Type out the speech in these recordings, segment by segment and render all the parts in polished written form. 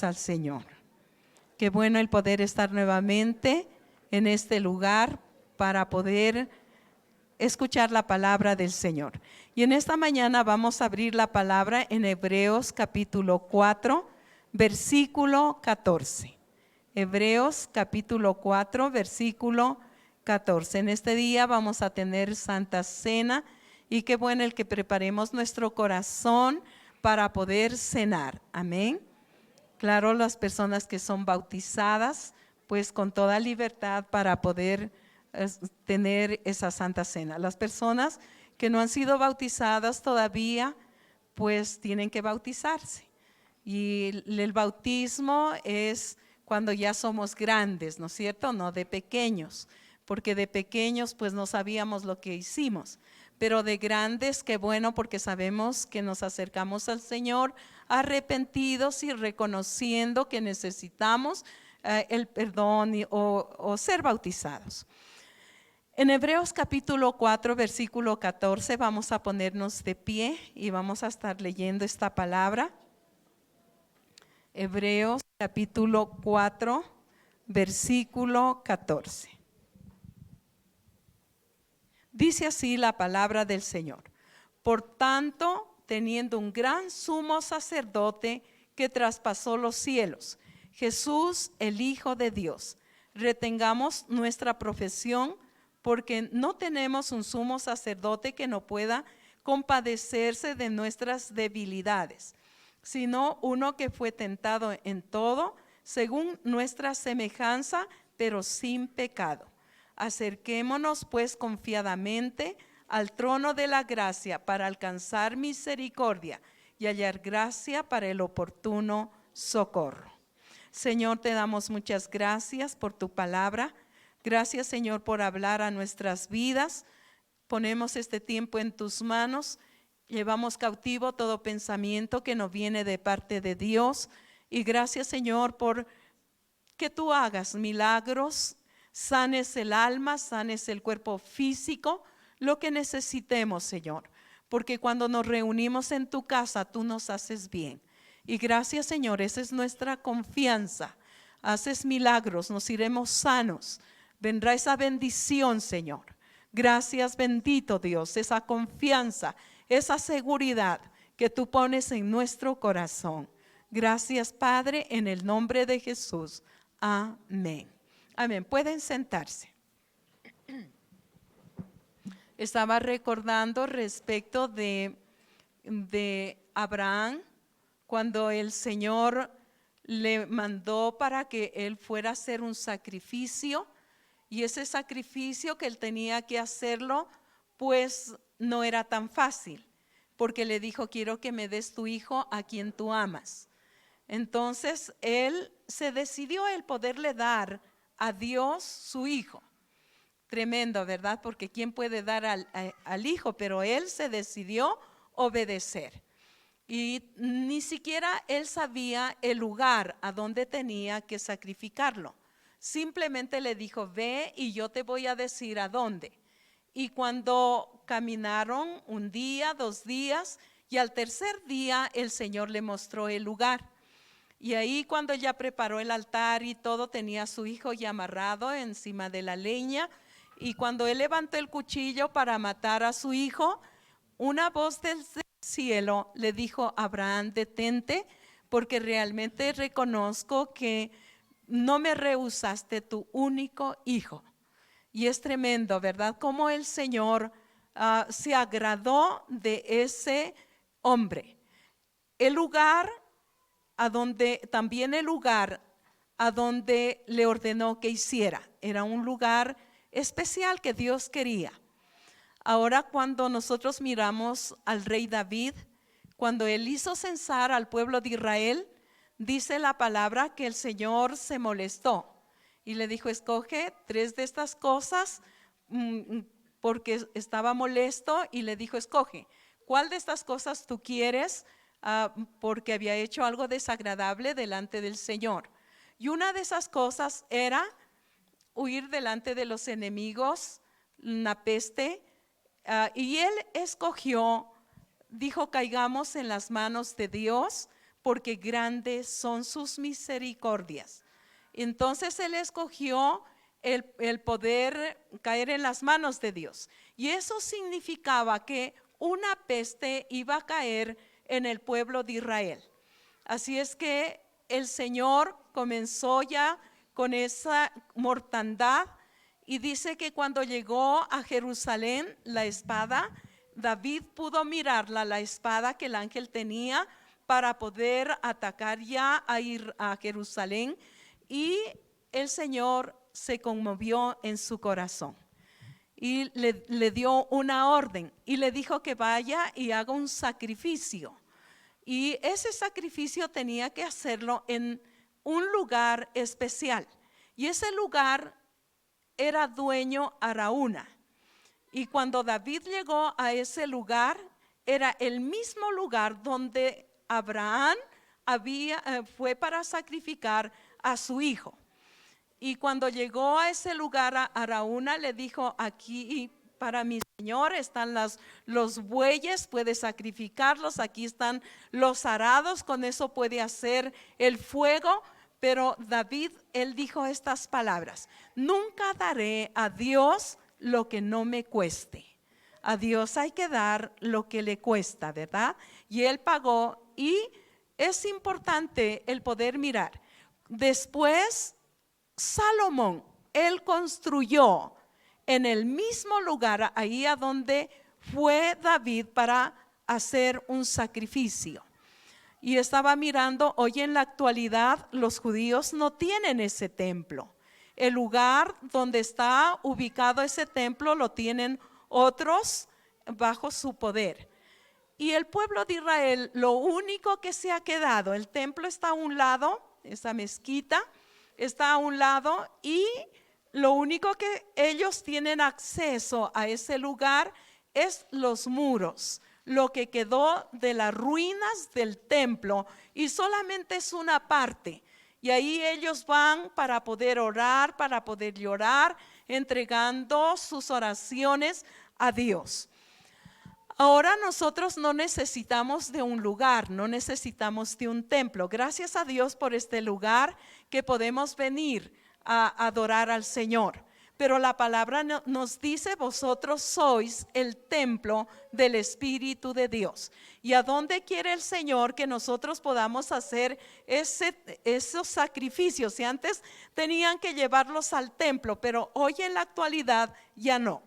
Alabamos al Señor. Qué bueno el poder estar nuevamente en este lugar para poder escuchar la palabra del Señor. Y en esta mañana vamos a abrir la palabra en Hebreos capítulo 4, versículo 14. Hebreos capítulo 4, versículo 14. En este día vamos a tener Santa Cena y qué bueno el que preparemos nuestro corazón para poder cenar. Amén. Claro, las personas que son bautizadas, pues con toda libertad para poder tener esa Santa Cena. Las personas que no han sido bautizadas todavía, pues tienen que bautizarse. Y el bautismo es cuando ya somos grandes, ¿no es cierto? No de pequeños, porque de pequeños pues no sabíamos lo que hicimos. Pero de grandes, qué bueno, porque sabemos que nos acercamos al Señor arrepentidos y reconociendo que necesitamos el perdón o ser bautizados. En Hebreos capítulo 4, versículo 14, vamos a ponernos de pie y vamos a estar leyendo esta palabra. Hebreos capítulo 4, versículo 14. Dice así la palabra del Señor: por tanto, teniendo un gran sumo sacerdote que traspasó los cielos, Jesús, el Hijo de Dios, retengamos nuestra profesión, porque no tenemos un sumo sacerdote que no pueda compadecerse de nuestras debilidades, sino uno que fue tentado en todo, según nuestra semejanza, pero sin pecado. Acerquémonos pues confiadamente al trono de la gracia para alcanzar misericordia y hallar gracia para el oportuno socorro. Señor, te damos muchas gracias por tu palabra. Gracias, Señor, por hablar a nuestras vidas. Ponemos este tiempo en tus manos. Llevamos cautivo todo pensamiento que no viene de parte de Dios. Y gracias, Señor, por que tú hagas milagros, sanes el alma, sanes el cuerpo físico, lo que necesitemos, Señor. Porque cuando nos reunimos en tu casa, tú nos haces bien. Y gracias, Señor, esa es nuestra confianza. Haces milagros, nos iremos sanos. Vendrá esa bendición, Señor. Gracias, bendito Dios, esa confianza, esa seguridad que tú pones en nuestro corazón. Gracias, Padre, en el nombre de Jesús. Amén. Amén. Pueden sentarse. Estaba recordando respecto de Abraham, cuando el Señor le mandó para que él fuera a hacer un sacrificio, y ese sacrificio que él tenía que hacerlo, pues no era tan fácil, porque le dijo: quiero que me des tu hijo a quien tú amas. Entonces él se decidió el poderle dar a Dios su hijo. Tremendo, ¿verdad? Porque ¿quién puede dar al hijo? Pero él se decidió obedecer. Y ni siquiera él sabía el lugar a donde tenía que sacrificarlo. Simplemente le dijo: ve y yo te voy a decir a dónde. Y cuando caminaron un día, 2 días, y al tercer día el Señor le mostró el lugar. Y ahí, cuando ya preparó el altar y todo, tenía a su hijo ya amarrado encima de la leña. Y cuando él levantó el cuchillo para matar a su hijo, una voz del cielo le dijo: Abraham, detente, porque realmente reconozco que no me rehusaste tu único hijo. Y es tremendo, ¿verdad? Cómo el Señor se agradó de ese hombre. El lugar a donde le ordenó que hiciera, era un lugar especial que Dios quería. Ahora, cuando nosotros miramos al rey David, cuando él hizo censar al pueblo de Israel, dice la palabra que el Señor se molestó y le dijo: escoge 3 de estas cosas, porque estaba molesto, y le dijo: escoge, ¿cuál de estas cosas tú quieres? Porque había hecho algo desagradable delante del Señor. Y una de esas cosas era huir delante de los enemigos, una peste, y él escogió, dijo: caigamos en las manos de Dios, porque grandes son sus misericordias. Entonces él escogió el poder caer en las manos de Dios. Y eso significaba que una peste iba a caer en el pueblo de Israel. Así es que el Señor comenzó ya con esa mortandad, y dice que cuando llegó a Jerusalén la espada, David pudo mirarla, la espada que el ángel tenía para poder atacar ya a ir a Jerusalén, y el Señor se conmovió en su corazón y le dio una orden y le dijo que vaya y haga un sacrificio. Y ese sacrificio tenía que hacerlo en un lugar especial. Y ese lugar era dueño Araúna. Y cuando David llegó a ese lugar, era el mismo lugar donde Abraham fue para sacrificar a su hijo. Y cuando llegó a ese lugar, a Araúna le dijo: aquí para mi señor están los bueyes, puede sacrificarlos, aquí están los arados, con eso puede hacer el fuego. Pero David, él dijo estas palabras: nunca daré a Dios lo que no me cueste. A Dios hay que dar lo que le cuesta, ¿verdad? Y él pagó, y es importante el poder mirar. Después Salomón, él construyó en el mismo lugar, ahí a donde fue David para hacer un sacrificio. Y estaba mirando, hoy en la actualidad los judíos no tienen ese templo. El lugar donde está ubicado ese templo lo tienen otros bajo su poder. Y el pueblo de Israel, lo único que se ha quedado, el templo está a un lado, esa mezquita está a un lado, y lo único que ellos tienen acceso a ese lugar es los muros, lo que quedó de las ruinas del templo, y solamente es una parte. Y ahí ellos van para poder orar, para poder llorar, entregando sus oraciones a Dios. Ahora nosotros no necesitamos de un lugar, no necesitamos de un templo. Gracias a Dios por este lugar que podemos venir a adorar al Señor. Pero la palabra nos dice: vosotros sois el templo del Espíritu de Dios. ¿Y a dónde quiere el Señor que nosotros podamos hacer esos sacrificios? Si antes tenían que llevarlos al templo, pero hoy en la actualidad ya no.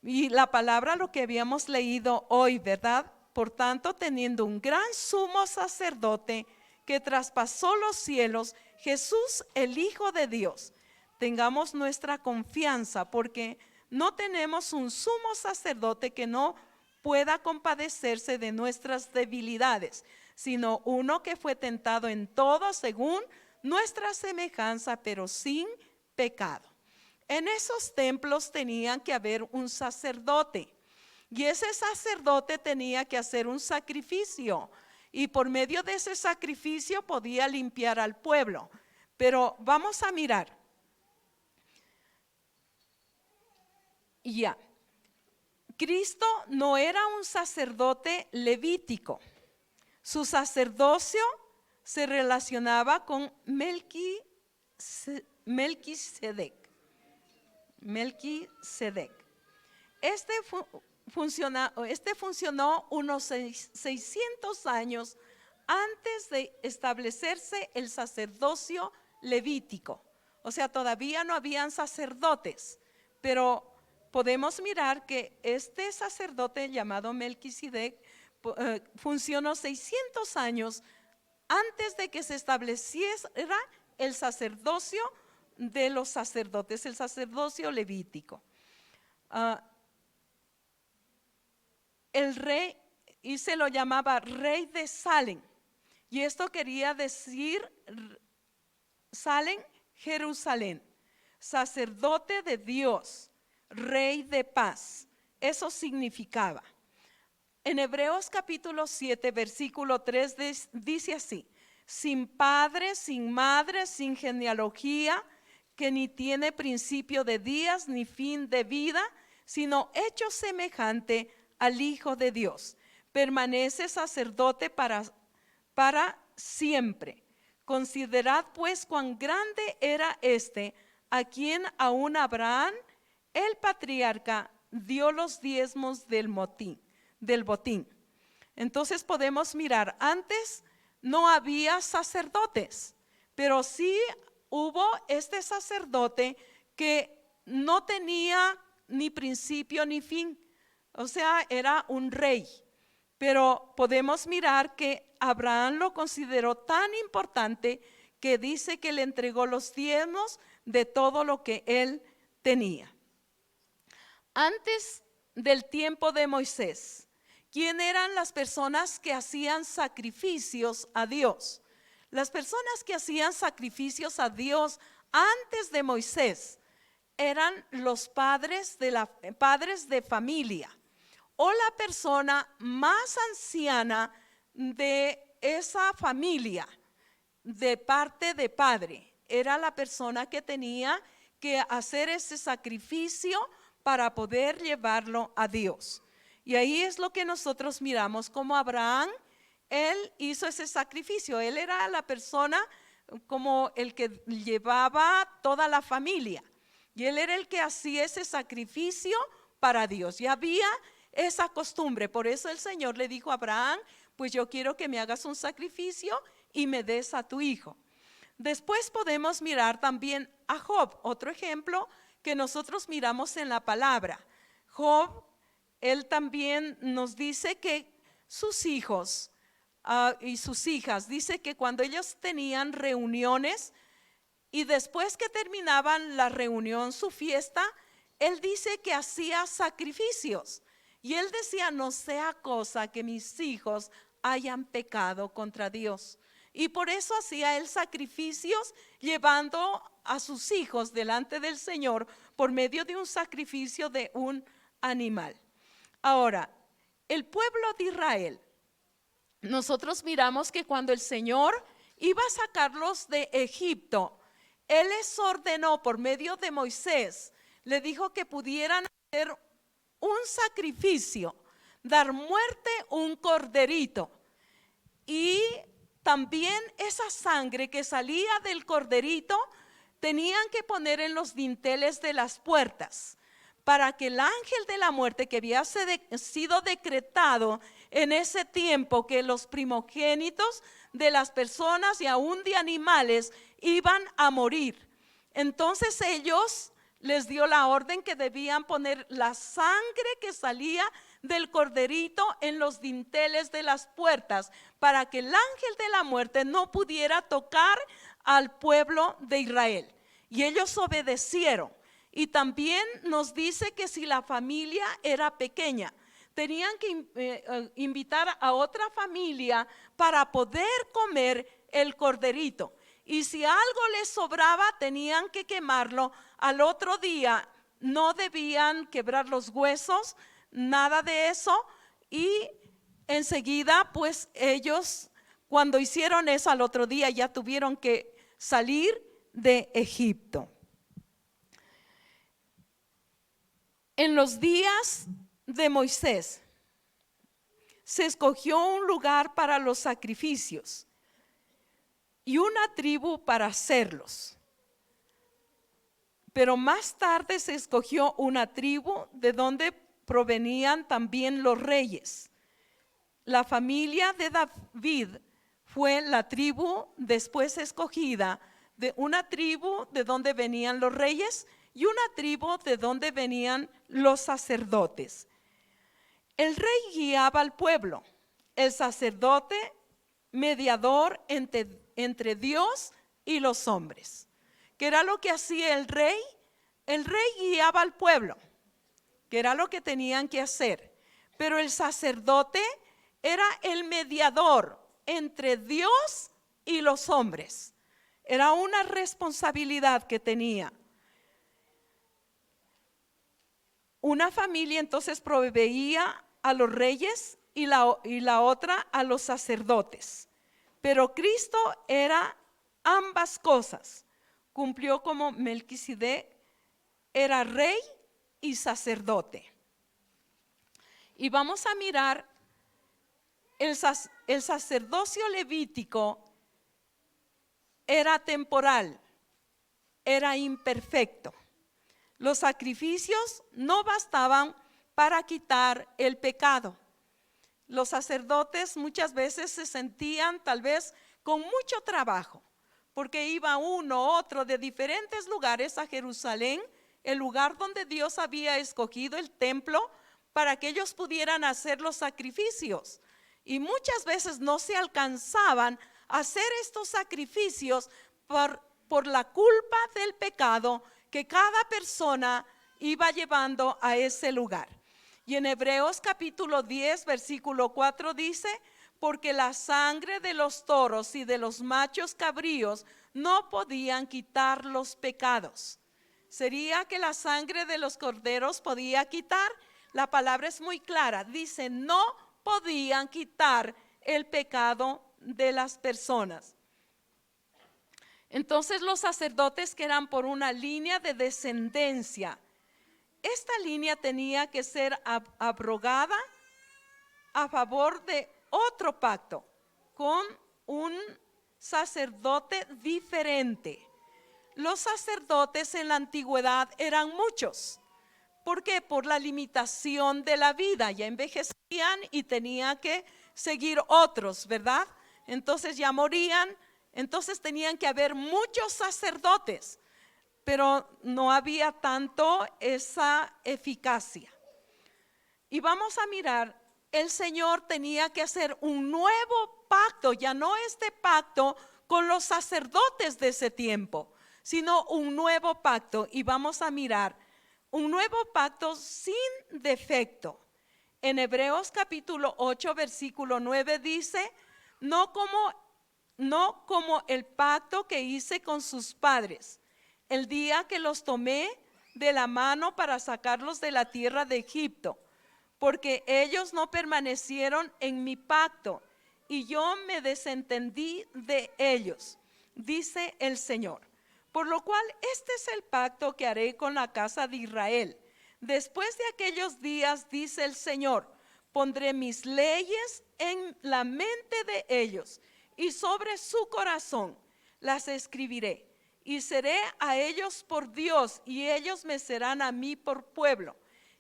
Y la palabra, lo que habíamos leído hoy, ¿verdad? Por tanto, teniendo un gran sumo sacerdote que traspasó los cielos, Jesús, el Hijo de Dios. Tengamos nuestra confianza, porque no tenemos un sumo sacerdote que no pueda compadecerse de nuestras debilidades, sino uno que fue tentado en todo según nuestra semejanza, pero sin pecado. En esos templos tenían que haber un sacerdote, y ese sacerdote tenía que hacer un sacrificio, y por medio de ese sacrificio podía limpiar al pueblo. Pero vamos a mirar. Ya, Cristo no era un sacerdote levítico. Su sacerdocio se relacionaba con Melquisedec. Este funcionó unos 600 años antes de establecerse el sacerdocio levítico. O sea, todavía no habían sacerdotes, pero podemos mirar que este sacerdote llamado Melquisedec funcionó 600 años antes de que se estableciera el sacerdocio de los sacerdotes, el sacerdocio levítico. El rey, y se lo llamaba rey de Salem, y esto quería decir Salem, Jerusalén, sacerdote de Dios, rey de paz. Eso significaba. En Hebreos capítulo 7 versículo 3 dice así: sin padre, sin madre, sin genealogía, que ni tiene principio de días ni fin de vida, sino hecho semejante al Hijo de Dios. Permanece sacerdote para para siempre. Considerad pues cuán grande era este, a quien aún Abraham, el patriarca, dio los diezmos del botín. Entonces podemos mirar, antes no había sacerdotes, pero sí hubo este sacerdote que no tenía ni principio ni fin, o sea, era un rey. Pero podemos mirar que Abraham lo consideró tan importante que dice que le entregó los diezmos de todo lo que él tenía. Antes del tiempo de Moisés, ¿quién eran las personas que hacían sacrificios a Dios? Las personas que hacían sacrificios a Dios antes de Moisés eran los padres de familia, o la persona más anciana de esa familia, de parte de padre. Era la persona que tenía que hacer ese sacrificio para poder llevarlo a Dios. Y ahí es lo que nosotros miramos, como Abraham, él hizo ese sacrificio. Él era la persona como el que llevaba toda la familia, y él era el que hacía ese sacrificio para Dios. Y había esa costumbre. Por eso el Señor le dijo a Abraham, pues yo quiero que me hagas un sacrificio y me des a tu hijo. Después podemos mirar también a Job, otro ejemplo que nosotros miramos en la palabra. Job, él también nos dice que sus hijos y sus hijas, dice que cuando ellos tenían reuniones y después que terminaban la reunión, su fiesta, él dice que hacía sacrificios. Y él decía, no sea cosa que mis hijos hayan pecado contra Dios. Y por eso hacía él sacrificios, llevando a sus hijos delante del Señor por medio de un sacrificio de un animal. Ahora, el pueblo de Israel, nosotros miramos que cuando el Señor iba a sacarlos de Egipto, Él les ordenó por medio de Moisés, le dijo que pudieran hacer un sacrificio, dar muerte un corderito, y también esa sangre que salía del corderito tenían que poner en los dinteles de las puertas, para que el ángel de la muerte, que había sido decretado en ese tiempo que los primogénitos de las personas y aún de animales iban a morir, entonces ellos les dio la orden que debían poner la sangre que salía del corderito en los dinteles de las puertas, para que el ángel de la muerte no pudiera tocar al pueblo de Israel. Y ellos obedecieron. Y también nos dice que si la familia era pequeña, tenían que invitar a otra familia para poder comer el corderito. Y si algo les sobraba, tenían que quemarlo al otro día. No debían quebrar los huesos, nada de eso. Y enseguida, pues ellos, cuando hicieron eso al otro día, ya tuvieron que salir de Egipto. En los días de Moisés se escogió un lugar para los sacrificios y una tribu para hacerlos. Pero más tarde se escogió una tribu de donde provenían también los reyes. La familia de David fue la tribu después escogida, de una tribu de donde venían los reyes y una tribu de donde venían los sacerdotes. El rey guiaba al pueblo, el sacerdote mediador entre Dios y los hombres. ¿Qué era lo que hacía el rey? El rey guiaba al pueblo, que era lo que tenían que hacer. Pero el sacerdote era el mediador entre Dios y los hombres. Era una responsabilidad que tenía. Una familia entonces proveía a los reyes y la otra a los sacerdotes. Pero Cristo era ambas cosas. Cumplió como Melquisedec, era rey y sacerdote. Y vamos a mirar el sacerdocio levítico era temporal, era imperfecto. Los sacrificios no bastaban para quitar el pecado. Los sacerdotes muchas veces se sentían tal vez con mucho trabajo, porque iba uno otro de diferentes lugares a Jerusalén, el lugar donde Dios había escogido, el templo, para que ellos pudieran hacer los sacrificios. Y muchas veces no se alcanzaban a hacer estos sacrificios por la culpa del pecado que cada persona iba llevando a ese lugar. Y en Hebreos capítulo 10, versículo 4 dice: porque la sangre de los toros y de los machos cabríos no podían quitar los pecados. ¿Sería que la sangre de los corderos podía quitar? La palabra es muy clara, dice no podían quitar el pecado de las personas. Entonces los sacerdotes, que eran por una línea de descendencia, esta línea tenía que ser abrogada a favor de otro pacto con un sacerdote diferente. Los sacerdotes en la antigüedad eran muchos. ¿Por qué? Por la limitación de la vida. Ya envejecían y tenía que seguir otros, ¿verdad? Entonces ya morían. Entonces tenían que haber muchos sacerdotes, pero no había tanto esa eficacia. Y vamos a mirar, el Señor tenía que hacer un nuevo pacto, ya no este pacto con los sacerdotes de ese tiempo, sino un nuevo pacto. Y vamos a mirar un nuevo pacto sin defecto. En Hebreos capítulo 8, versículo 9 dice: no como el pacto que hice con sus padres, el día que los tomé de la mano para sacarlos de la tierra de Egipto, porque ellos no permanecieron en mi pacto y yo me desentendí de ellos, dice el Señor. Por lo cual este es el pacto que haré con la casa de Israel. Después de aquellos días, dice el Señor, pondré mis leyes en la mente de ellos y sobre su corazón las escribiré. Y seré a ellos por Dios y ellos me serán a mí por pueblo.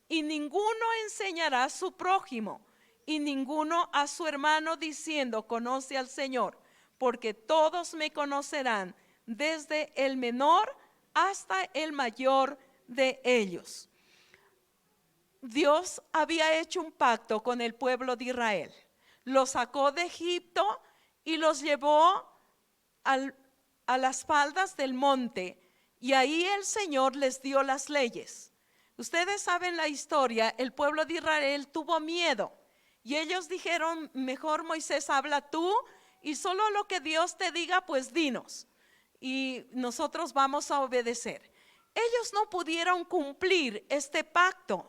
Y ninguno enseñará a su prójimo y ninguno a su hermano diciendo: conoce al Señor, porque todos me conocerán, desde el menor hasta el mayor de ellos. Dios había hecho un pacto con el pueblo de Israel. Los sacó de Egipto y los llevó a las faldas del monte, y ahí el Señor les dio las leyes. Ustedes saben la historia. El pueblo de Israel tuvo miedo y ellos dijeron: mejor Moisés, habla tú y solo lo que Dios te diga pues dinos y nosotros vamos a obedecer. Ellos no pudieron cumplir este pacto,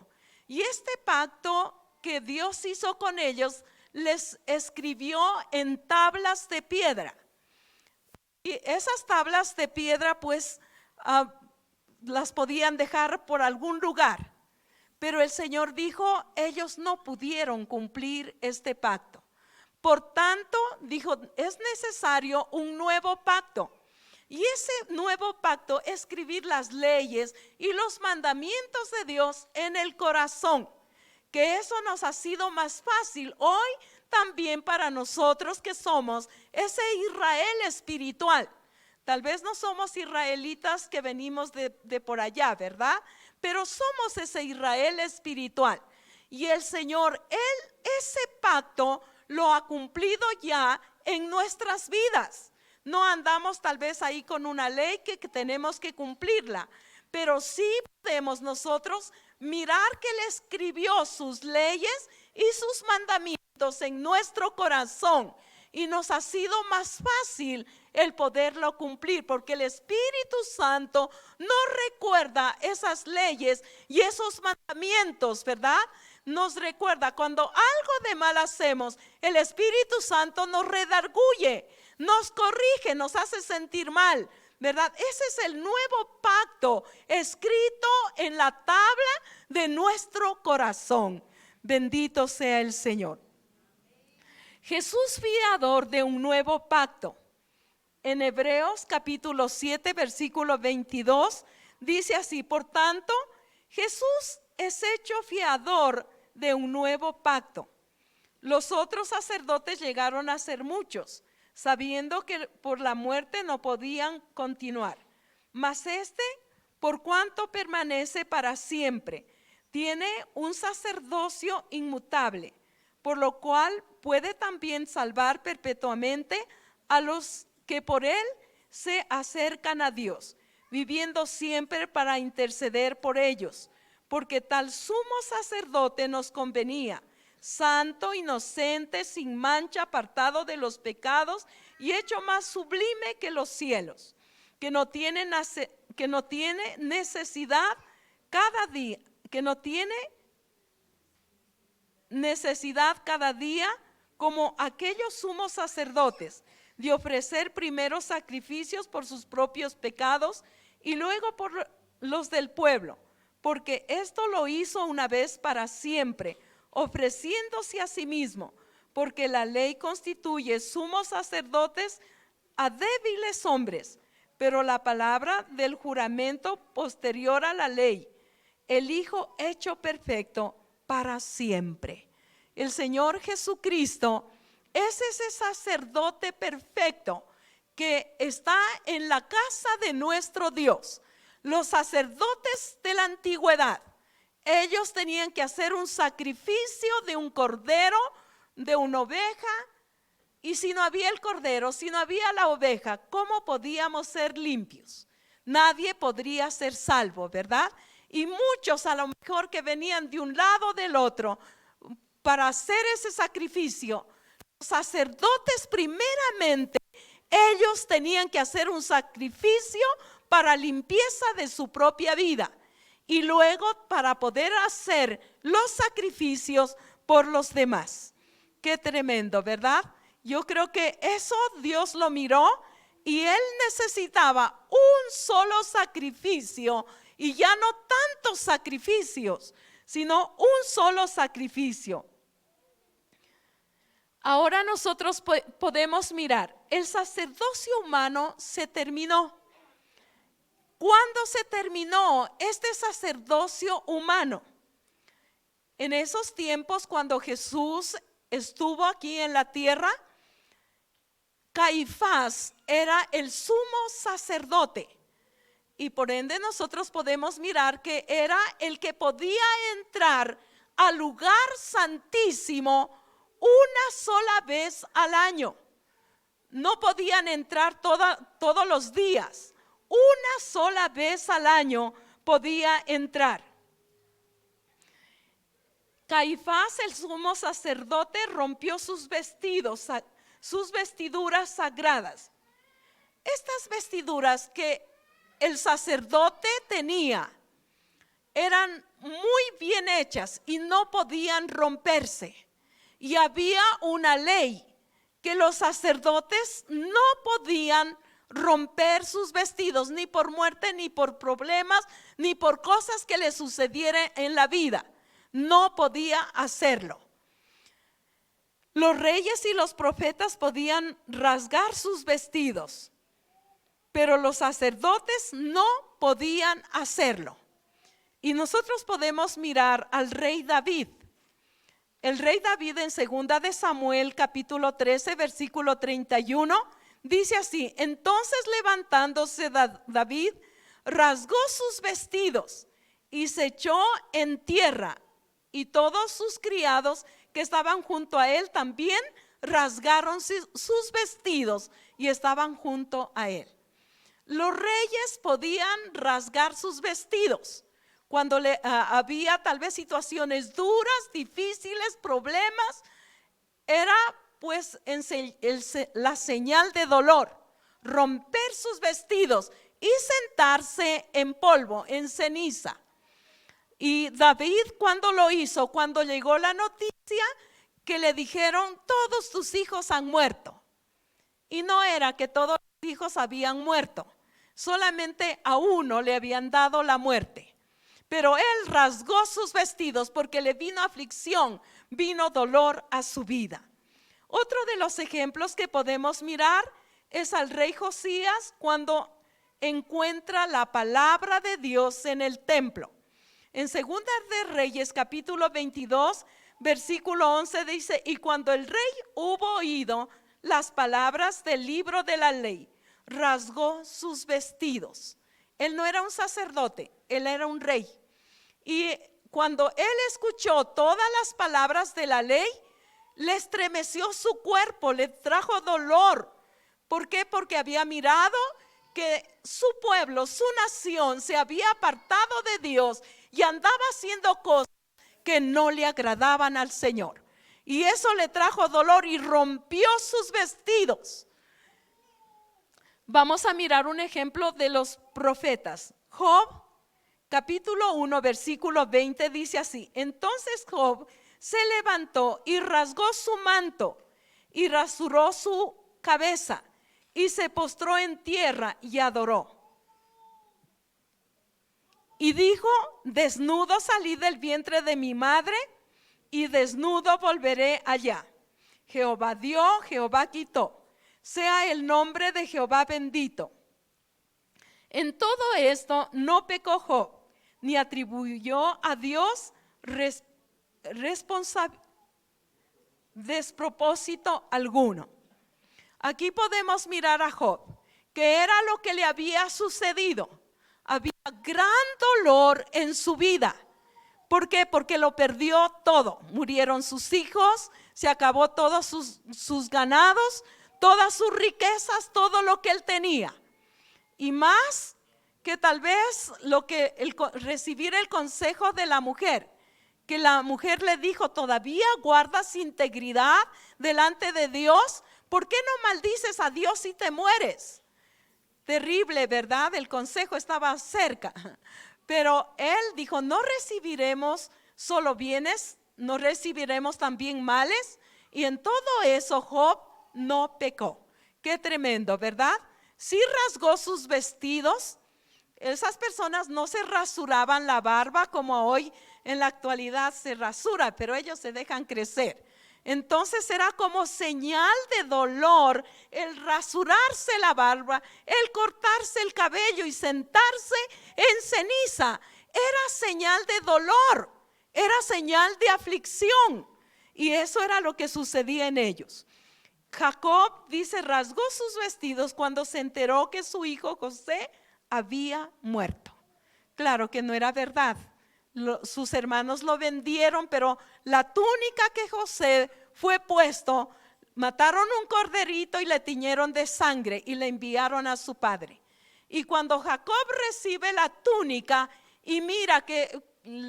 y este pacto que Dios hizo con ellos les escribió en tablas de piedra. Y esas tablas de piedra pues las podían dejar por algún lugar, pero el Señor dijo: ellos no pudieron cumplir este pacto. Por tanto, dijo, es necesario un nuevo pacto. Y ese nuevo pacto, escribir las leyes y los mandamientos de Dios en el corazón, que eso nos ha sido más fácil hoy también para nosotros que somos ese Israel espiritual. Tal vez no somos israelitas que venimos de por allá, ¿verdad? Pero somos ese Israel espiritual. Y el Señor, ese pacto lo ha cumplido ya en nuestras vidas. No andamos tal vez ahí con una ley que tenemos que cumplirla, pero sí podemos nosotros mirar que Él escribió sus leyes y sus mandamientos en nuestro corazón, y nos ha sido más fácil el poderlo cumplir, porque el Espíritu Santo nos recuerda esas leyes y esos mandamientos, ¿verdad? Nos recuerda cuando algo de mal hacemos. El Espíritu Santo nos redarguye, nos corrige, nos hace sentir mal, ¿verdad? Ese es el nuevo pacto escrito en la tabla de nuestro corazón. Bendito sea el Señor. Jesús fiador de un nuevo pacto. En Hebreos capítulo 7, versículo 22, dice así: por tanto, Jesús es hecho fiador de un nuevo pacto. Los otros sacerdotes llegaron a ser muchos, sabiendo que por la muerte no podían continuar. Mas este, por cuanto permanece para siempre, tiene un sacerdocio inmutable, por lo cual puede también salvar perpetuamente a los que por él se acercan a Dios, viviendo siempre para interceder por ellos, porque tal sumo sacerdote nos convenía, santo, inocente, sin mancha, apartado de los pecados y hecho más sublime que los cielos, que no tiene necesidad cada día, cada día, como aquellos sumos sacerdotes, de ofrecer primero sacrificios por sus propios pecados y luego por los del pueblo, porque esto lo hizo una vez para siempre, ofreciéndose a sí mismo, porque la ley constituye sumos sacerdotes a débiles hombres, pero la palabra del juramento posterior a la ley, el Hijo hecho perfecto para siempre. El Señor Jesucristo es ese sacerdote perfecto que está en la casa de nuestro Dios. Los sacerdotes de la antigüedad, ellos tenían que hacer un sacrificio de un cordero, de una oveja, y si no había el cordero, si no había la oveja, ¿cómo podíamos ser limpios? Nadie podría ser salvo, ¿verdad? Y muchos a lo mejor que venían de un lado o del otro para hacer ese sacrificio, los sacerdotes primeramente, ellos tenían que hacer un sacrificio para limpieza de su propia vida y luego para poder hacer los sacrificios por los demás. Qué tremendo, ¿verdad? Yo creo que eso Dios lo miró y él necesitaba un solo sacrificio y ya no tantos sacrificios, sino un solo sacrificio. Ahora nosotros podemos mirar, el sacerdocio humano se terminó. ¿Cuándo se terminó este sacerdocio humano? En esos tiempos, cuando Jesús estuvo aquí en la tierra, Caifás era el sumo sacerdote y por ende nosotros podemos mirar que era el que podía entrar al lugar santísimo una sola vez al año. No podían entrar todos los días. Una sola vez al año podía entrar. Caifás, el sumo sacerdote, rompió sus vestidos, sus vestiduras sagradas. Estas vestiduras que el sacerdote tenía eran muy bien hechas y no podían romperse. Y había una ley que los sacerdotes no podían romper sus vestidos, ni por muerte, ni por problemas, ni por cosas que les sucedieran en la vida. No podía hacerlo. Los reyes y los profetas podían rasgar sus vestidos, pero los sacerdotes no podían hacerlo. Y nosotros podemos mirar al rey David. El rey David en 2 de Samuel capítulo 13 versículo 31 dice así: entonces levantándose David rasgó sus vestidos y se echó en tierra, y todos sus criados que estaban junto a él también rasgaron sus vestidos y estaban junto a él. Los reyes podían rasgar sus vestidos cuando había tal vez situaciones duras, difíciles, problemas. Era pues la señal de dolor, romper sus vestidos y sentarse en polvo, en ceniza. Y David, cuando lo hizo, cuando llegó la noticia que le dijeron: todos tus hijos han muerto. Y no era que todos los hijos habían muerto, solamente a uno le habían dado la muerte. Pero él rasgó sus vestidos porque le vino aflicción, vino dolor a su vida. Otro de los ejemplos que podemos mirar es al rey Josías cuando encuentra la palabra de Dios en el templo. En Segunda de Reyes capítulo 22 versículo 11 dice: y cuando el rey hubo oído las palabras del libro de la ley, rasgó sus vestidos. Él no era un sacerdote, él era un rey. Y cuando él escuchó todas las palabras de la ley, le estremeció su cuerpo, le trajo dolor. ¿Por qué? Porque había mirado que su pueblo, su nación se había apartado de Dios y andaba haciendo cosas que no le agradaban al Señor. Y eso le trajo dolor y rompió sus vestidos. Vamos a mirar un ejemplo de los profetas. Job, capítulo 1, versículo 20 dice así: entonces Job se levantó y rasgó su manto y rasuró su cabeza y se postró en tierra y adoró. Y dijo: desnudo salí del vientre de mi madre y desnudo volveré allá. Jehová dio, Jehová quitó. Sea el nombre de Jehová bendito. En todo esto no pecó Job, ni atribuyó a Dios despropósito alguno. Aquí podemos mirar a Job, que era lo que le había sucedido. Había gran dolor en su vida. ¿Por qué? Porque lo perdió todo. Murieron sus hijos, se acabó todos sus ganados, todas sus riquezas, todo lo que él tenía. Y más que tal vez recibir el consejo de la mujer, que la mujer le dijo: todavía guardas integridad delante de Dios, ¿por qué no maldices a Dios si te mueres? Terrible, ¿verdad? El consejo estaba cerca, pero él dijo: no recibiremos solo bienes, no recibiremos también males. Y en todo eso Job no pecó. Qué tremendo, ¿verdad? Sí rasgó sus vestidos. Esas personas no se rasuraban la barba como hoy en la actualidad se rasura, pero ellos se dejan crecer. Entonces era como señal de dolor el rasurarse la barba, el cortarse el cabello y sentarse en ceniza. Era señal de dolor, era señal de aflicción. Y eso era lo que sucedía en ellos. Jacob dice: rasgó sus vestidos cuando se enteró que su hijo José había muerto. Claro que no era verdad. Sus hermanos lo vendieron, pero la túnica que José fue puesto, mataron un corderito y le tiñeron de sangre y le enviaron a su padre. Y cuando Jacob recibe la túnica y mira que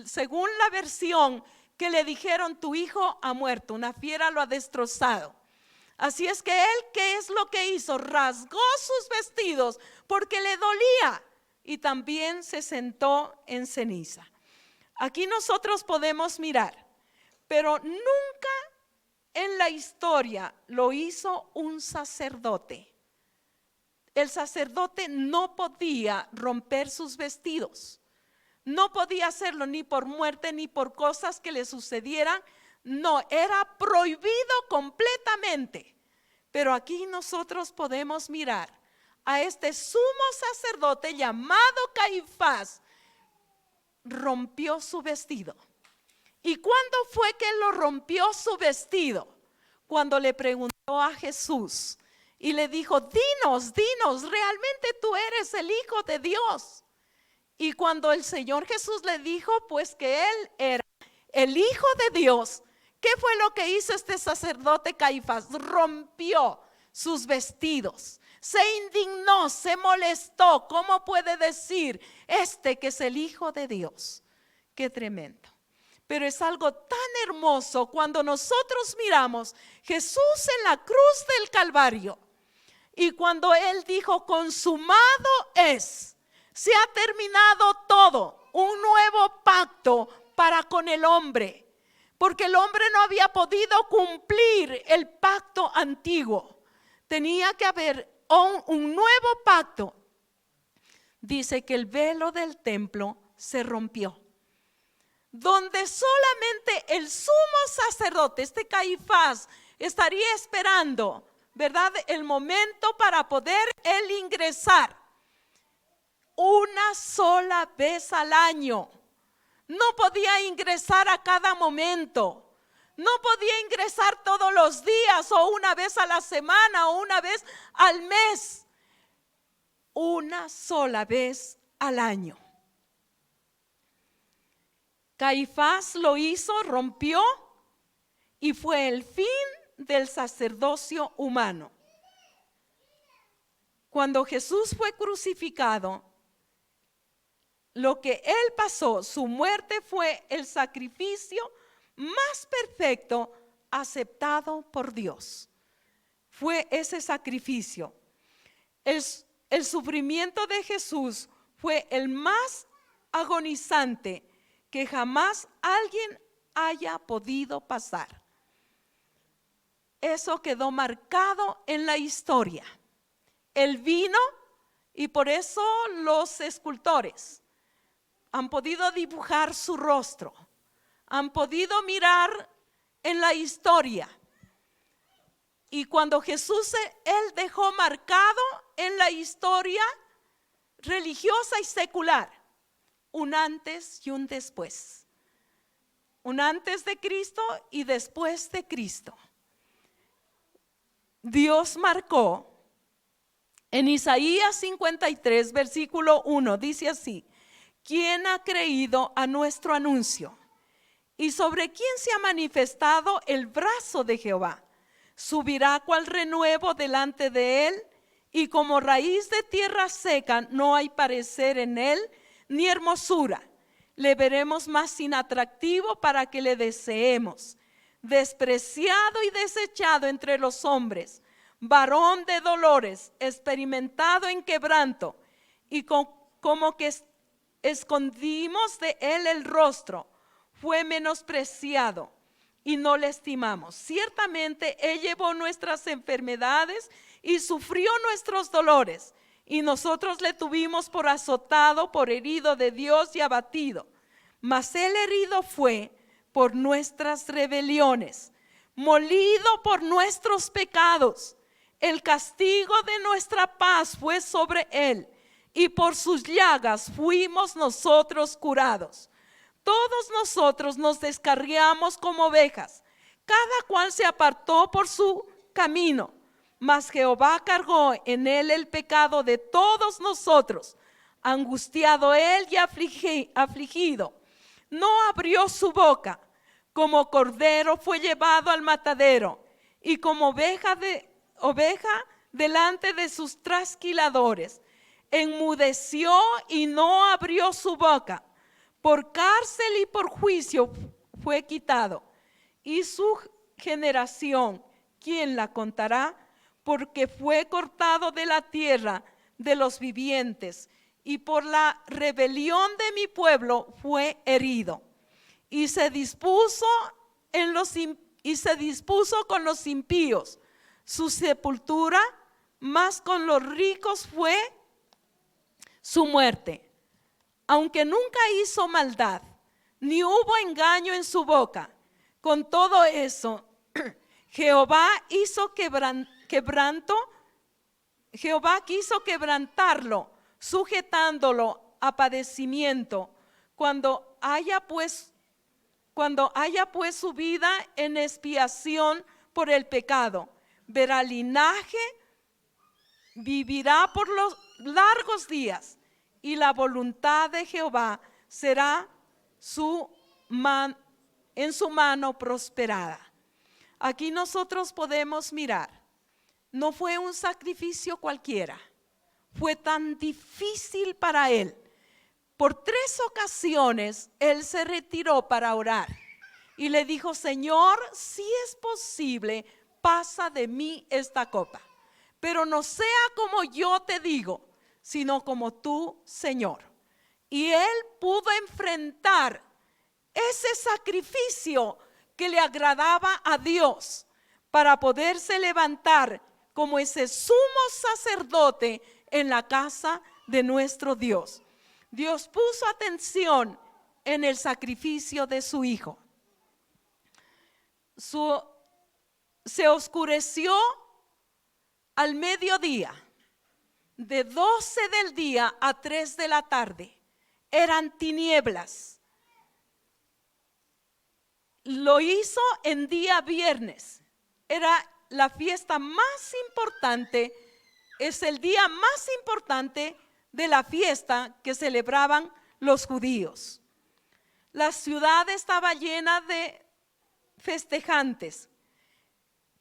según la versión que le dijeron: tu hijo ha muerto, una fiera lo ha destrozado. Así es que él, ¿qué es lo que hizo? Rasgó sus vestidos porque le dolía y también se sentó en ceniza. Aquí nosotros podemos mirar, pero nunca en la historia lo hizo un sacerdote. El sacerdote no podía romper sus vestidos. No podía hacerlo ni por muerte ni por cosas que le sucedieran. No, era prohibido completamente. Pero aquí nosotros podemos mirar a este sumo sacerdote llamado Caifás. Rompió su vestido. ¿Y cuándo fue que lo rompió su vestido? Cuando le preguntó a Jesús y le dijo: dinos, ¿realmente tú eres el Hijo de Dios? Y cuando el Señor Jesús le dijo pues que él era el Hijo de Dios, ¿qué fue lo que hizo este sacerdote Caifás? Rompió sus vestidos, se indignó, se molestó. ¿Cómo puede decir que es el Hijo de Dios? Qué tremendo. Pero es algo tan hermoso cuando nosotros miramos Jesús en la cruz del Calvario. Y cuando Él dijo: consumado es, se ha terminado todo, un nuevo pacto para con el hombre. Porque el hombre no había podido cumplir el pacto antiguo. Tenía que haber un nuevo pacto. Dice que el velo del templo se rompió, donde solamente el sumo sacerdote, este Caifás, estaría esperando, ¿verdad?, el momento para poder él ingresar una sola vez al año. No podía ingresar a cada momento. No podía ingresar todos los días o una vez a la semana o una vez al mes. Una sola vez al año. Caifás lo hizo, rompió, y fue el fin del sacerdocio humano. Cuando Jesús fue crucificado, lo que él pasó, su muerte, fue el sacrificio más perfecto aceptado por Dios. Fue ese sacrificio. El sufrimiento de Jesús fue el más agonizante que jamás alguien haya podido pasar. Eso quedó marcado en la historia. Él vino, y por eso los escultores han podido dibujar su rostro, han podido mirar en la historia. Y cuando Jesús, él dejó marcado en la historia religiosa y secular un antes y un después. Un antes de Cristo y después de Cristo. Dios marcó en Isaías 53, versículo 1, dice así: ¿quién ha creído a nuestro anuncio? ¿Y sobre quién se ha manifestado el brazo de Jehová? Subirá cual renuevo delante de él, y como raíz de tierra seca no hay parecer en él, ni hermosura. Le veremos más inatractivo para que le deseemos. Despreciado y desechado entre los hombres, varón de dolores, experimentado en quebranto, y como que escondimos de él el rostro, fue menospreciado y no le estimamos. Ciertamente él llevó nuestras enfermedades y sufrió nuestros dolores, y nosotros le tuvimos por azotado, por herido de Dios y abatido. Mas él herido fue por nuestras rebeliones, molido por nuestros pecados. El castigo de nuestra paz fue sobre él, y por sus llagas fuimos nosotros curados. Todos nosotros nos descarriamos como ovejas, cada cual se apartó por su camino, mas Jehová cargó en él el pecado de todos nosotros. Angustiado él y afligido, no abrió su boca. Como cordero fue llevado al matadero, y como oveja delante de sus trasquiladores. Enmudeció y no abrió su boca. Por cárcel y por juicio fue quitado. Y su generación, ¿quién la contará? Porque fue cortado de la tierra de los vivientes, y por la rebelión de mi pueblo fue herido. Y se dispuso con los impíos su sepultura, mas con los ricos fue su muerte. Aunque nunca hizo maldad, ni hubo engaño en su boca, con todo eso Jehová quiso quebrantarlo, sujetándolo a padecimiento. Cuando haya pues su vida en expiación por el pecado, verá linaje, vivirá por los largos días, y la voluntad de Jehová será en su mano prosperada. Aquí nosotros podemos mirar, no fue un sacrificio cualquiera, fue tan difícil para él. Por 3 ocasiones él se retiró para orar y le dijo: Señor, si es posible, pasa de mí esta copa, pero no sea como yo te digo, sino como tú, Señor. Y él pudo enfrentar ese sacrificio que le agradaba a Dios para poderse levantar como ese sumo sacerdote en la casa de nuestro Dios. Dios puso atención en el sacrificio de su hijo. se oscureció al mediodía, de 12 del día a 3 de la tarde. Eran tinieblas. Lo hizo en día viernes. Era la fiesta más importante, es el día más importante de la fiesta que celebraban los judíos. La ciudad estaba llena de festejantes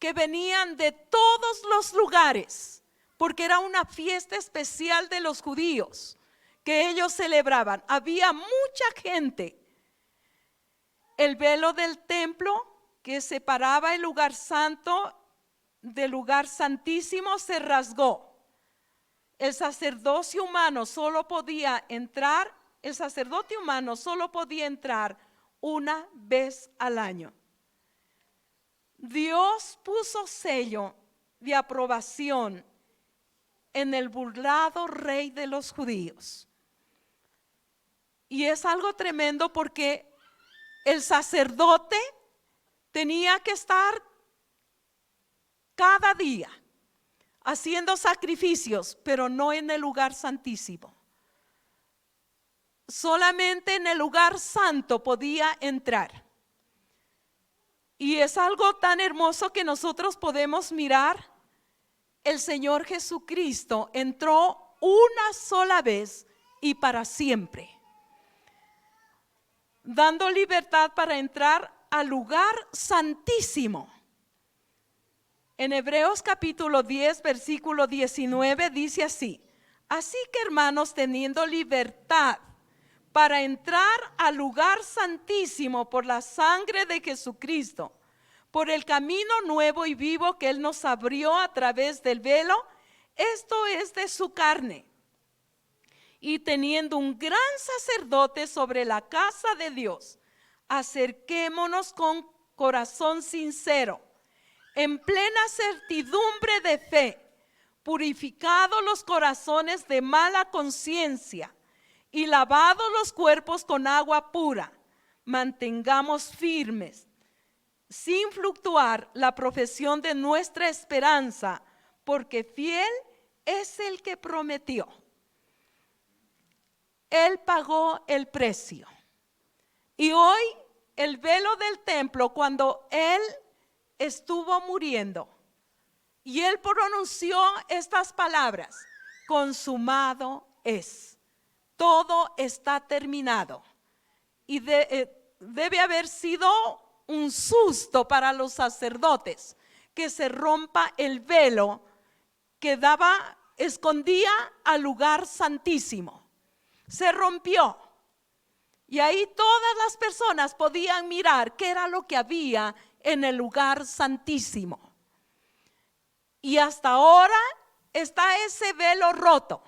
que venían de todos los lugares, porque era una fiesta especial de los judíos que ellos celebraban. Había mucha gente. El velo del templo que separaba el lugar santo del lugar santísimo se rasgó. El sacerdote humano solo podía entrar una vez al año. Dios puso sello de aprobación en el burlado rey de los judíos. Y es algo tremendo porque el sacerdote tenía que estar cada día haciendo sacrificios, pero no en el lugar santísimo. Solamente en el lugar santo podía entrar. Y es algo tan hermoso que nosotros podemos mirar. El Señor Jesucristo entró una sola vez y para siempre, dando libertad para entrar al lugar santísimo. En Hebreos capítulo 10, versículo 19 dice así: así que, hermanos, teniendo libertad para entrar al lugar santísimo por la sangre de Jesucristo, por el camino nuevo y vivo que Él nos abrió a través del velo, esto es de su carne. Y teniendo un gran sacerdote sobre la casa de Dios, acerquémonos con corazón sincero, en plena certidumbre de fe, purificados los corazones de mala conciencia y lavados los cuerpos con agua pura. Mantengamos firmes, sin fluctuar, la profesión de nuestra esperanza, porque fiel es el que prometió. Él pagó el precio. Y hoy el velo del templo, cuando Él estuvo muriendo y Él pronunció estas palabras: consumado es. Todo está terminado. Y debe haber sido un susto para los sacerdotes que se rompa el velo que escondía al lugar santísimo. Se rompió y ahí todas las personas podían mirar qué era lo que había en el lugar santísimo. Y hasta ahora está ese velo roto,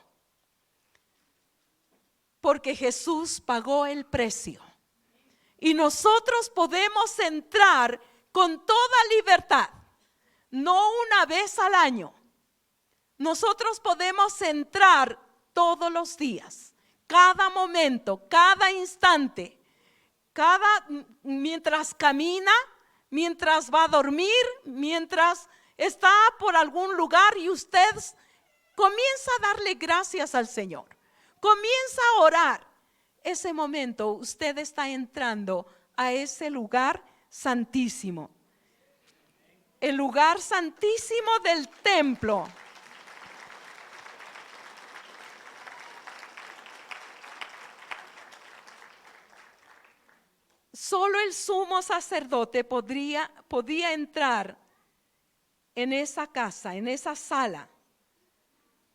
porque Jesús pagó el precio. Y nosotros podemos entrar con toda libertad, no una vez al año. Nosotros podemos entrar todos los días, cada momento, cada instante, mientras camina, mientras va a dormir, mientras está por algún lugar y usted comienza a darle gracias al Señor, comienza a orar. Ese momento usted está entrando a ese lugar santísimo, el lugar santísimo del templo. Solo el sumo sacerdote podía entrar en esa casa, en esa sala,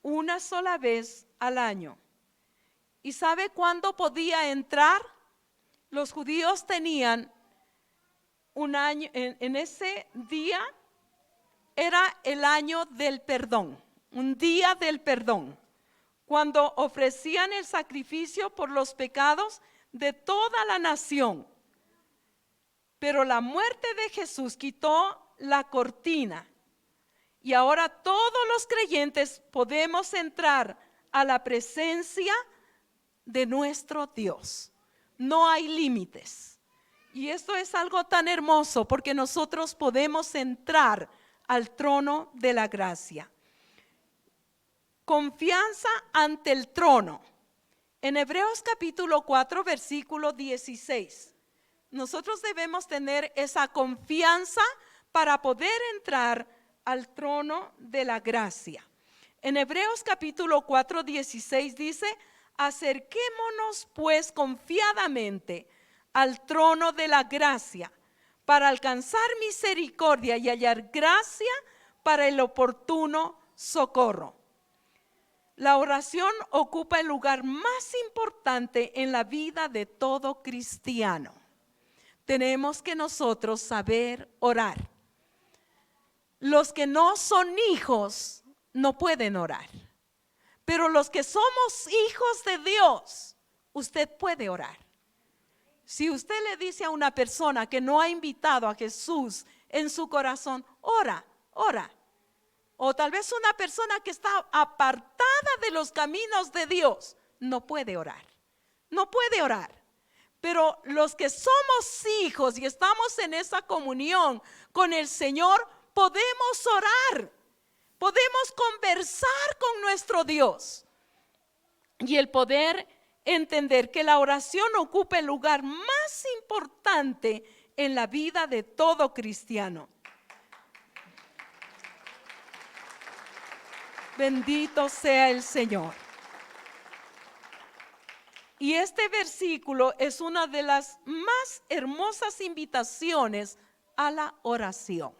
una sola vez al año. ¿Y sabe cuándo podía entrar? Los judíos tenían un año, en ese día era el año del perdón, un día del perdón, cuando ofrecían el sacrificio por los pecados de toda la nación. Pero la muerte de Jesús quitó la cortina y ahora todos los creyentes podemos entrar a la presencia de nuestro Dios. No hay límites. Y esto es algo tan hermoso porque nosotros podemos entrar al trono de la gracia. Confianza ante el trono. En Hebreos capítulo 4, versículo 16. Nosotros debemos tener esa confianza para poder entrar al trono de la gracia. En Hebreos capítulo 4, 16 dice: acerquémonos pues confiadamente al trono de la gracia para alcanzar misericordia y hallar gracia para el oportuno socorro. La oración ocupa el lugar más importante en la vida de todo cristiano. Tenemos que nosotros saber orar. Los que no son hijos no pueden orar, pero los que somos hijos de Dios, usted puede orar. Si usted le dice a una persona que no ha invitado a Jesús en su corazón, ora. O tal vez una persona que está apartada de los caminos de Dios, no puede orar. Pero los que somos hijos y estamos en esa comunión con el Señor, podemos orar. Podemos conversar con nuestro Dios. Y el poder entender que la oración ocupa el lugar más importante en la vida de todo cristiano. Bendito sea el Señor. Y este versículo es una de las más hermosas invitaciones a la oración.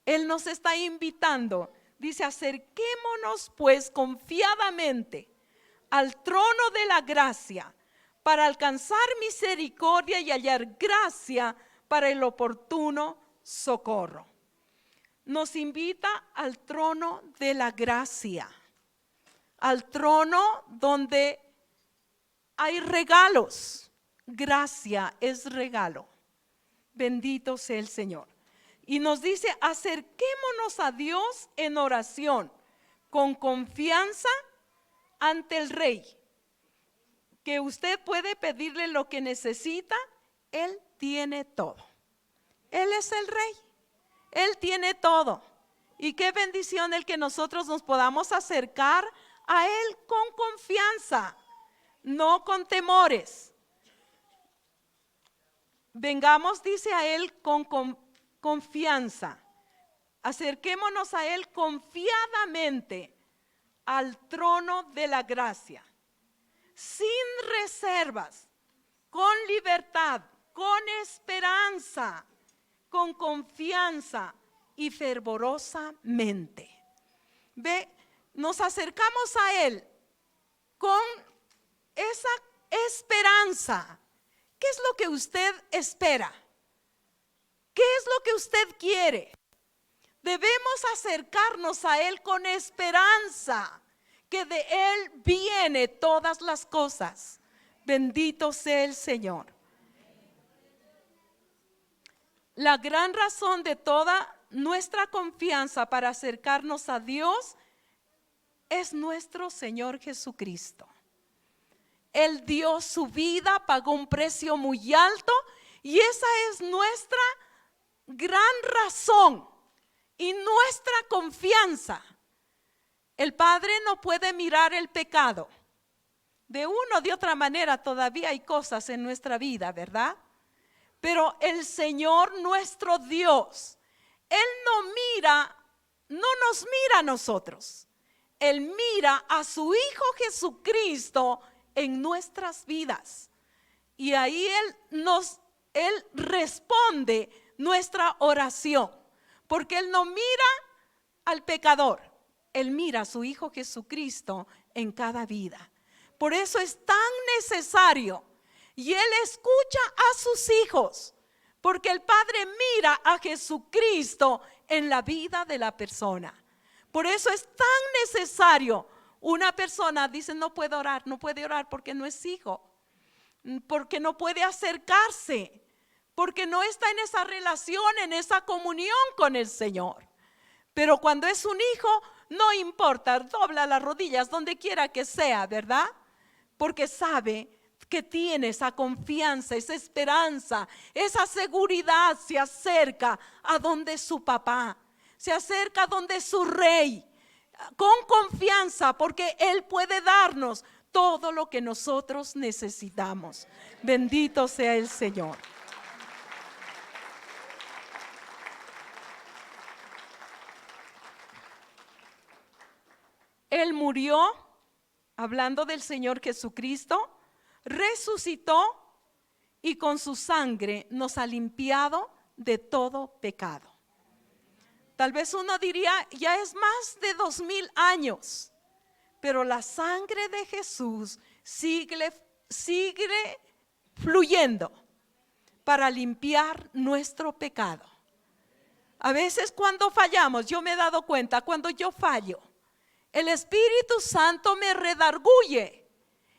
Él nos está invitando, dice: acerquémonos pues confiadamente al trono de la gracia para alcanzar misericordia y hallar gracia para el oportuno socorro. Nos invita al trono de la gracia, al trono donde hay regalos. Gracia es regalo. Bendito sea el Señor. Y nos dice: acerquémonos a Dios en oración, con confianza ante el Rey. Que usted puede pedirle lo que necesita, Él tiene todo. Él es el Rey. Él tiene todo. Y qué bendición el que nosotros nos podamos acercar a Él con confianza, no con temores. Vengamos, dice, a Él con confianza. Acerquémonos a Él confiadamente al trono de la gracia, sin reservas, con libertad, con esperanza, con confianza y fervorosamente. Nos acercamos a Él con esa esperanza. ¿Qué es lo que usted espera? ¿Qué es lo que usted quiere? Debemos acercarnos a Él con esperanza, que de Él viene todas las cosas. Bendito sea el Señor. La gran razón de toda nuestra confianza para acercarnos a Dios es nuestro Señor Jesucristo. Él dio su vida, pagó un precio muy alto, y esa es nuestra gran razón y nuestra confianza. El Padre no puede mirar el pecado. De una o de otra manera todavía hay cosas en nuestra vida, ¿verdad? Pero el Señor nuestro Dios, Él no nos mira a nosotros. Él mira a su Hijo Jesucristo en nuestras vidas. Y ahí Él responde nuestra oración. Porque Él no mira al pecador, Él mira a su Hijo Jesucristo en cada vida. Por eso es tan necesario. Y Él escucha a sus hijos, porque el Padre mira a Jesucristo en la vida de la persona. Por eso es tan necesario. Una persona dice: no puede orar porque no es hijo, porque no puede acercarse, porque no está en esa relación, en esa comunión con el Señor. Pero cuando es un hijo, no importa, dobla las rodillas donde quiera que sea, ¿verdad? Porque sabe que tiene esa confianza, esa esperanza, esa seguridad, se acerca a donde su papá, se acerca a donde su rey, con confianza, porque Él puede darnos todo lo que nosotros necesitamos. Bendito sea el Señor. Él murió, hablando del Señor Jesucristo, resucitó y con su sangre nos ha limpiado de todo pecado. Tal vez uno diría, ya es más de 2000 años, pero la sangre de Jesús sigue fluyendo para limpiar nuestro pecado. A veces cuando fallamos, yo me he dado cuenta, cuando yo fallo, el Espíritu Santo me redarguye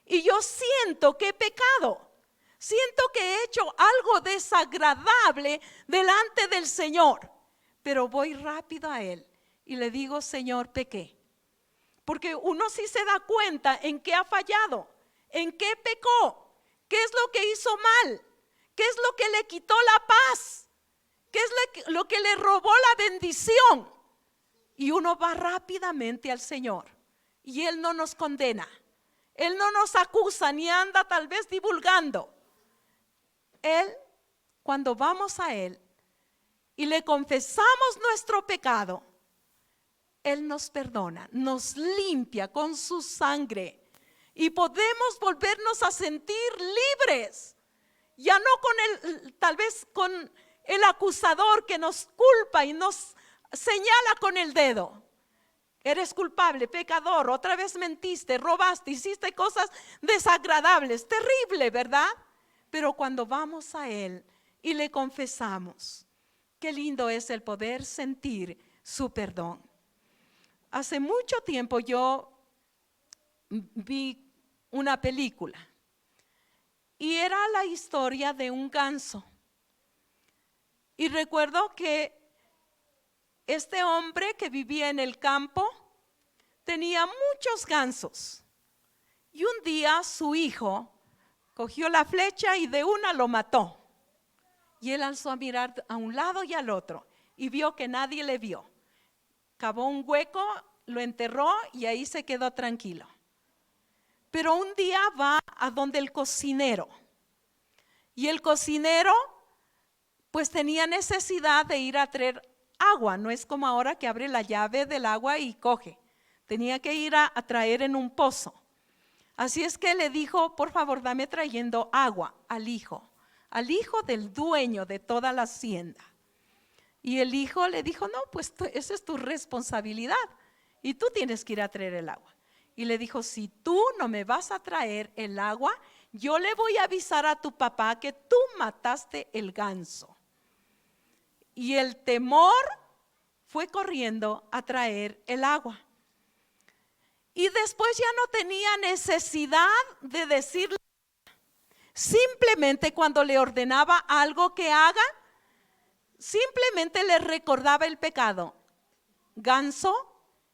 y yo siento que he pecado, siento que he hecho algo desagradable delante del Señor, pero voy rápido a Él y le digo, Señor, pequé. Porque uno sí se da cuenta en qué ha fallado, en qué pecó, qué es lo que hizo mal, qué es lo que le quitó la paz, qué es lo que le robó la bendición. Y uno va rápidamente al Señor y Él no nos condena, Él no nos acusa ni anda tal vez divulgando. Él, cuando vamos a Él y le confesamos nuestro pecado, Él nos perdona, nos limpia con su sangre y podemos volvernos a sentir libres. Ya no tal vez con el acusador que nos culpa y nos señala con el dedo. Eres culpable, pecador, otra vez mentiste, robaste, hiciste cosas desagradables, terrible, ¿verdad? Pero cuando vamos a Él y le confesamos, qué lindo es el poder sentir su perdón. Hace mucho tiempo yo vi una película y era la historia de un ganso. Y recuerdo que este hombre que vivía en el campo tenía muchos gansos. Y un día su hijo cogió la flecha y de una lo mató. Y él alzó a mirar a un lado y al otro y vio que nadie le vio. Cavó un hueco, lo enterró y ahí se quedó tranquilo. Pero un día va a donde el cocinero. Y el cocinero pues tenía necesidad de ir a traer agua. No es como ahora que abre la llave del agua y coge. Tenía que ir a traer en un pozo. Así es que le dijo, por favor, dame trayendo agua al hijo del dueño de toda la hacienda. Y el hijo le dijo, no, pues esa es tu responsabilidad y tú tienes que ir a traer el agua. Y le dijo, si tú no me vas a traer el agua, yo le voy a avisar a tu papá que tú mataste el ganso. Y el temor fue corriendo a traer el agua. Y después ya no tenía necesidad de decirle. Simplemente cuando le ordenaba algo que haga, simplemente le recordaba el pecado. Ganso,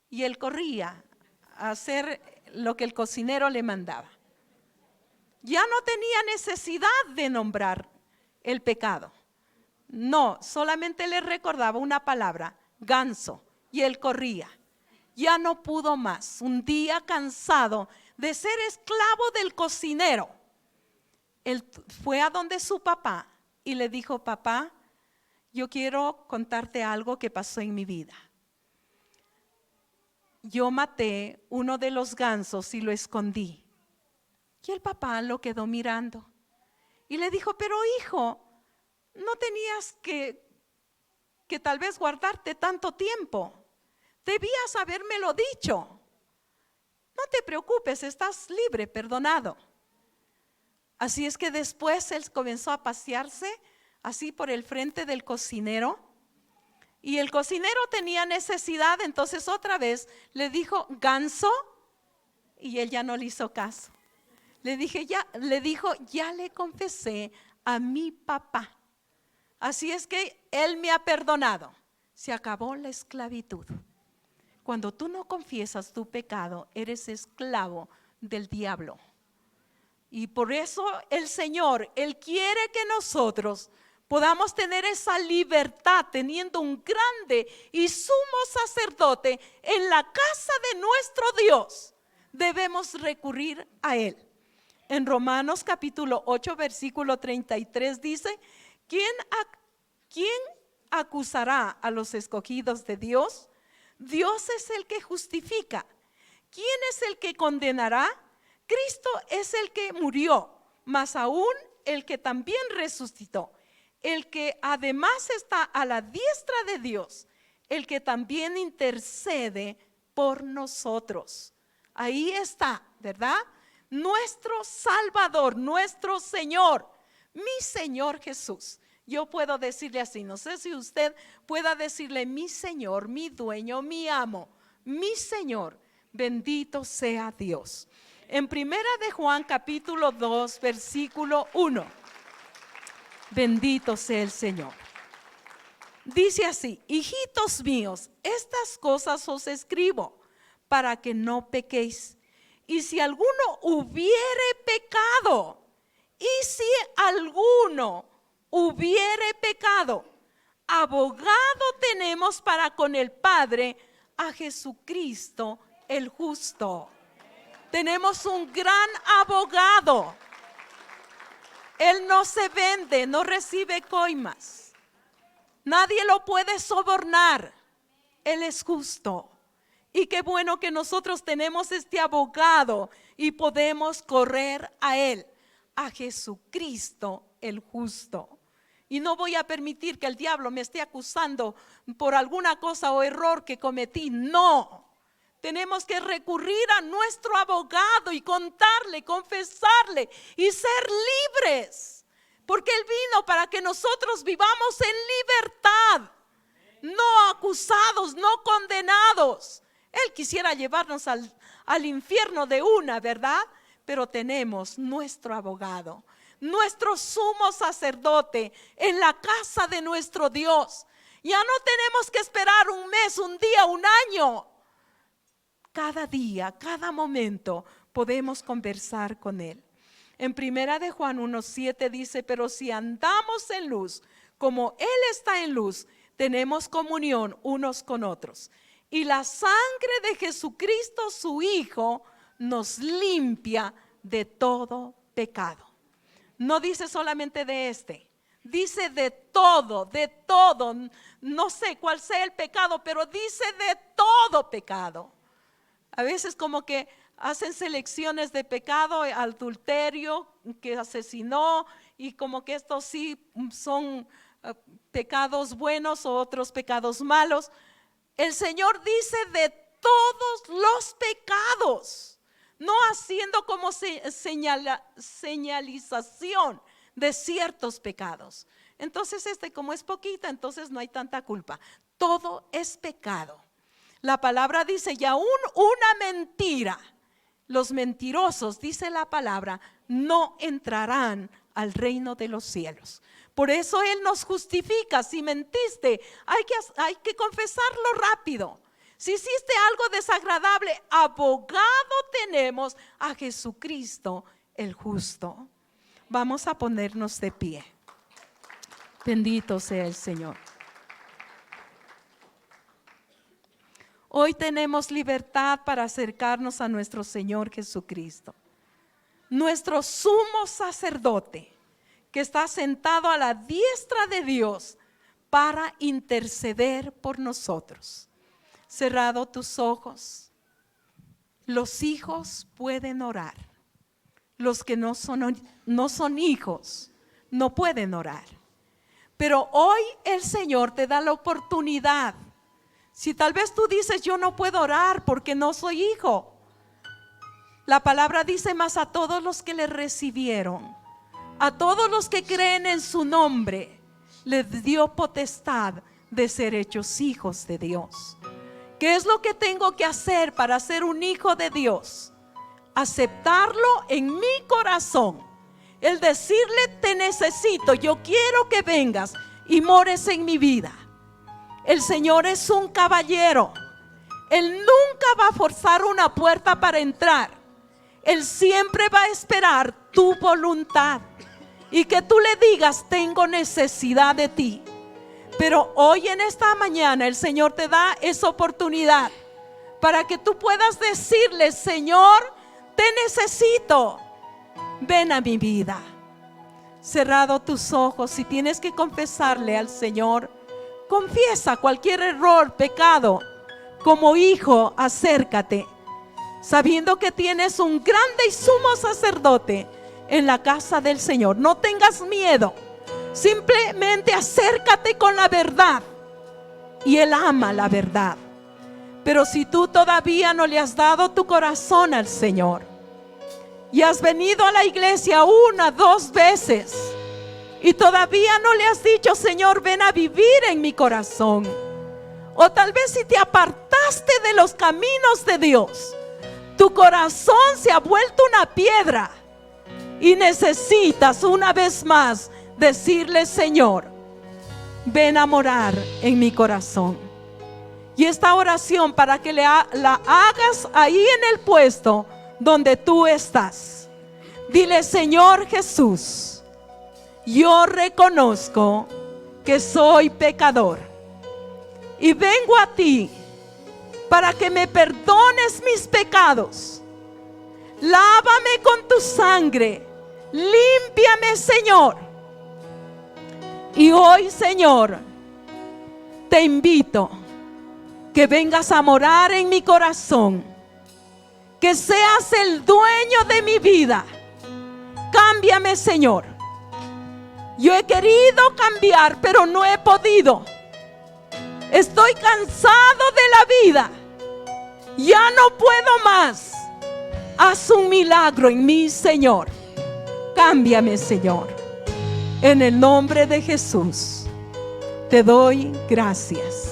y él corría a hacer lo que el cocinero le mandaba. Ya no tenía necesidad de nombrar el pecado. No, solamente le recordaba una palabra, ganso, y él corría. Ya no pudo más. Un día cansado de ser esclavo del cocinero, él fue a donde su papá y le dijo, papá, yo quiero contarte algo que pasó en mi vida. Yo maté uno de los gansos y lo escondí. Y el papá lo quedó mirando y le dijo, pero hijo, no tenías que tal vez guardarte tanto tiempo. Debías habérmelo dicho. No te preocupes, estás libre, perdonado. Así es que después él comenzó a pasearse así por el frente del cocinero. Y el cocinero tenía necesidad, entonces otra vez le dijo, ganso, y él ya no le hizo caso. Le dijo, ya le confesé a mi papá. Así es que él me ha perdonado. Se acabó la esclavitud. Cuando tú no confiesas tu pecado, eres esclavo del diablo. Y por eso el Señor, Él quiere que nosotros podamos tener esa libertad, teniendo un grande y sumo sacerdote en la casa de nuestro Dios. Debemos recurrir a Él. En Romanos capítulo 8 versículo 33 dice: ¿Quién acusará a los escogidos de Dios? Dios es el que justifica. ¿Quién es el que condenará? Cristo es el que murió, más aún el que también resucitó, el que además está a la diestra de Dios, el que también intercede por nosotros. Ahí está, ¿verdad? Nuestro Salvador, nuestro Señor, mi Señor Jesús. Yo puedo decirle así, no sé si usted pueda decirle: mi Señor, mi dueño, mi amo, mi Señor, bendito sea Dios. En primera de Juan capítulo 2 versículo 1, bendito sea el Señor. Dice así: hijitos míos, estas cosas os escribo para que no pequéis. Y si alguno hubiere pecado, abogado tenemos para con el Padre, a Jesucristo el justo. Tenemos un gran abogado. Él no se vende, no recibe coimas. Nadie lo puede sobornar. Él es justo. Y qué bueno que nosotros tenemos este abogado y podemos correr a Él, a Jesucristo el justo. Y no voy a permitir que el diablo me esté acusando por alguna cosa o error que cometí. No, tenemos que recurrir a nuestro abogado y contarle, confesarle y ser libres. Porque Él vino para que nosotros vivamos en libertad, no acusados, no condenados. Él quisiera llevarnos al infierno de una, ¿verdad? Pero tenemos nuestro abogado, nuestro sumo sacerdote en la casa de nuestro Dios. Ya no tenemos que esperar un mes, un día, un año. Cada día, cada momento podemos conversar con Él. En primera de Juan 1:7 dice: pero si andamos en luz, como Él está en luz, tenemos comunión unos con otros. Y la sangre de Jesucristo, su Hijo, nos limpia de todo pecado. No dice solamente de este, dice de todo, de todo. No sé cuál sea el pecado, pero dice de todo pecado. A veces como que hacen selecciones de pecado: adulterio, que asesinó, y como que estos sí son pecados buenos o otros pecados malos. El Señor dice de todos los pecados, no haciendo como señalización de ciertos pecados. Entonces como es poquita, entonces no hay tanta culpa. Todo es pecado. La palabra dice: y aún una mentira, los mentirosos, dice la palabra, no entrarán al reino de los cielos. Por eso Él nos justifica. Si mentiste, hay que confesarlo rápido. Si hiciste algo desagradable, abogado tenemos a Jesucristo el justo. Vamos a ponernos de pie. Bendito sea el Señor. Hoy tenemos libertad para acercarnos a nuestro Señor Jesucristo, nuestro sumo sacerdote, que está sentado a la diestra de Dios para interceder por nosotros. Cerrado tus ojos. Los hijos pueden orar. Los que no son hijos no pueden orar. Pero hoy el Señor te da la oportunidad. Si tal vez tú dices: yo no puedo orar porque no soy hijo. La palabra dice: mas a todos los que le recibieron, a todos los que creen en su nombre, les dio potestad de ser hechos hijos de Dios. ¿Qué es lo que tengo que hacer para ser un hijo de Dios? Aceptarlo en mi corazón. El decirle: te necesito, yo quiero que vengas y mores en mi vida. El Señor es un caballero. Él nunca va a forzar una puerta para entrar. Él siempre va a esperar tu voluntad y que tú le digas: tengo necesidad de ti. Pero hoy en esta mañana el Señor te da esa oportunidad para que tú puedas decirle: Señor, te necesito, ven a mi vida. Cerrado tus ojos, si tienes que confesarle al Señor, confiesa cualquier error, pecado. Como hijo, acércate, sabiendo que tienes un grande y sumo sacerdote en la casa del Señor. No tengas miedo, simplemente acércate con la verdad, y Él ama la verdad. Pero si tú todavía no le has dado tu corazón al Señor y has venido a la iglesia 1, 2 veces y todavía no le has dicho: Señor, ven a vivir en mi corazón, o tal vez si te apartaste de los caminos de Dios, tu corazón se ha vuelto una piedra y necesitas una vez más decirle: Señor, ven a morar en mi corazón. Y esta oración, para que la hagas ahí en el puesto donde tú estás, dile: Señor Jesús, yo reconozco que soy pecador y vengo a ti para que me perdones mis pecados. Lávame con tu sangre, límpiame, Señor. Y hoy, Señor, te invito que vengas a morar en mi corazón, que seas el dueño de mi vida. Cámbiame, Señor. Yo he querido cambiar, pero no he podido. Estoy cansado de la vida, ya no puedo más. Haz un milagro en mí, Señor. Cámbiame, Señor. En el nombre de Jesús te doy gracias.